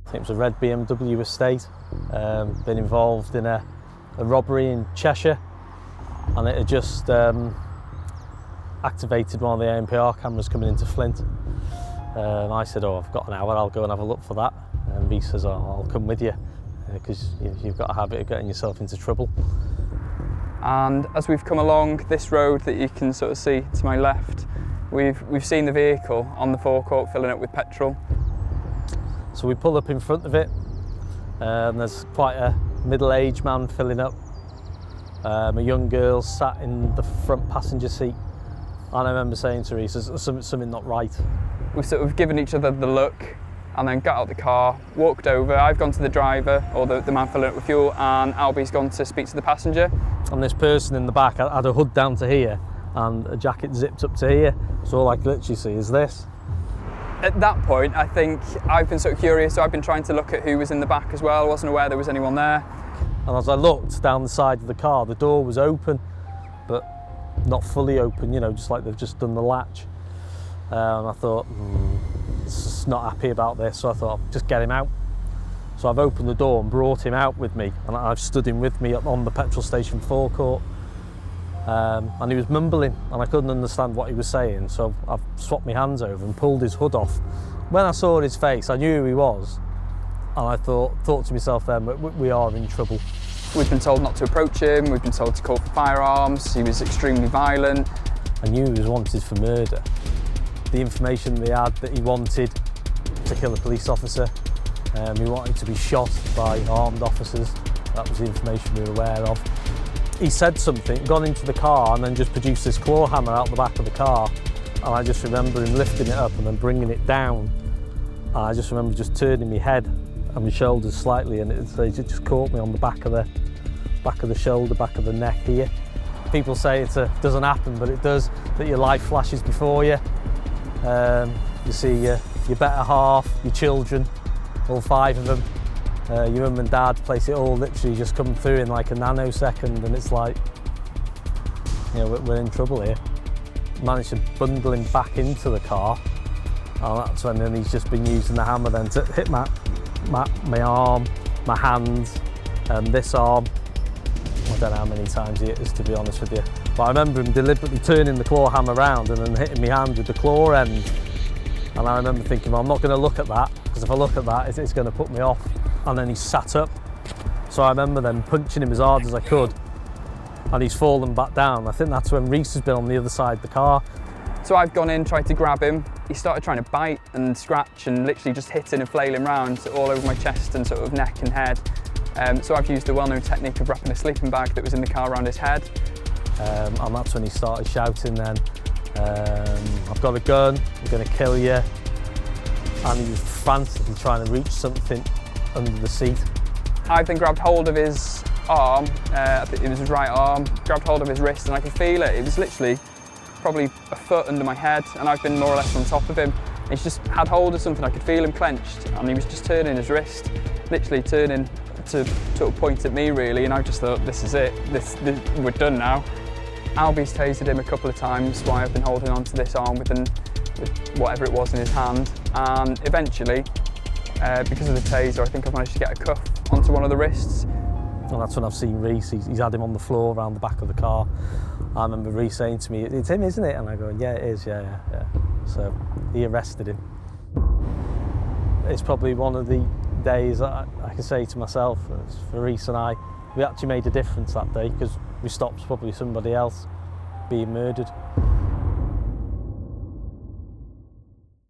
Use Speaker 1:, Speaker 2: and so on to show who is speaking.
Speaker 1: I think it was a red BMW estate. Been involved in a robbery in Cheshire, and it had just activated one of the ANPR cameras coming into Flint. I said, oh, I've got an hour, I'll go and have a look for that. And Rhys says, oh, I'll come with you, because you've got a habit of getting yourself into trouble.
Speaker 2: And as we've come along this road that you can sort of see to my left, we've seen the vehicle on the forecourt filling up with petrol.
Speaker 1: So we pull up in front of it, and there's quite a middle-aged man filling up. A young girl sat in the front passenger seat. And I remember saying to Rhys, there's something not right.
Speaker 2: We've sort of given each other the look, and then got out the car, walked over. I've gone to the driver, or the man filling up with fuel, and Albie's gone to speak to the passenger.
Speaker 1: And this person in the back had a hood down to here and a jacket zipped up to here. So all I could literally see is this.
Speaker 2: At that point, I think I've been sort of curious, so I've been trying to look at who was in the back as well. I wasn't aware there was anyone there.
Speaker 1: And as I looked down the side of the car, the door was open, but not fully open, you know, just like they've just done the latch. And I thought, just not happy about this, so I thought, I'll just get him out. So I've opened the door and brought him out with me, and I've stood him with me on the petrol station forecourt. And he was mumbling, and I couldn't understand what he was saying, so I've swapped my hands over and pulled his hood off. When I saw his face, I knew who he was, and I thought to myself then, we are in trouble.
Speaker 2: We've been told not to approach him, we've been told to call for firearms, he was extremely violent.
Speaker 1: I knew he was wanted for murder. The information they had that he wanted to kill a police officer, he wanted to be shot by armed officers. That was the information we were aware of. He said something, gone into the car, and then just produced this claw hammer out the back of the car. And I just remember him lifting it up and then bringing it down. And I just remember just turning my head and my shoulders slightly, and it just caught me on the back of the shoulder, back of the neck here. People say it doesn't happen, but it does, that your life flashes before you. You see your better half, your children, all 5 of them, your mum and dad, place it all literally just come through in like a nanosecond, and it's like, you know, we're in trouble here. Managed to bundle him back into the car, and that's when then he's just been using the hammer then to hit my arm, my hands, this arm. I don't know how many times he hit us, to be honest with you. But I remember him deliberately turning the claw hammer around and then hitting my hand with the claw end. And I remember thinking, well, I'm not going to look at that, because if I look at that, it's going to put me off. And then he sat up. So I remember then punching him as hard as I could, and he's fallen back down. I think that's when Rhys has been on the other side of the car.
Speaker 2: So I've gone in, tried to grab him. He started trying to bite and scratch and literally just hitting and flailing around all over my chest and sort of neck and head. So I've used the well-known technique of wrapping a sleeping bag that was in the car around his head.
Speaker 1: And that's when he started shouting then, I've got a gun, I'm going to kill you. And he was frantically trying to reach something under the seat.
Speaker 2: I then grabbed hold of his arm, I think it was his right arm, grabbed hold of his wrist, and I could feel it. It was literally probably a foot under my head, and I've been more or less on top of him. He's just had hold of something, I could feel him clenched, and he was just turning his wrist, literally turning to sort of point at me really, and I just thought, this is it, we're done now. Albie's tasered him a couple of times while I've been holding on to this arm with whatever it was in his hand, and eventually, because of the taser, I think I've managed to get a cuff onto one of the wrists.
Speaker 1: And that's when I've seen Rhys. He's had him on the floor around the back of the car. I remember Rhys saying to me, it's him, isn't it? And I go, yeah, it is, yeah. So he arrested him. It's probably one of the days that I can say to myself, for Rhys and I, we actually made a difference that day, because we stopped probably somebody else being murdered.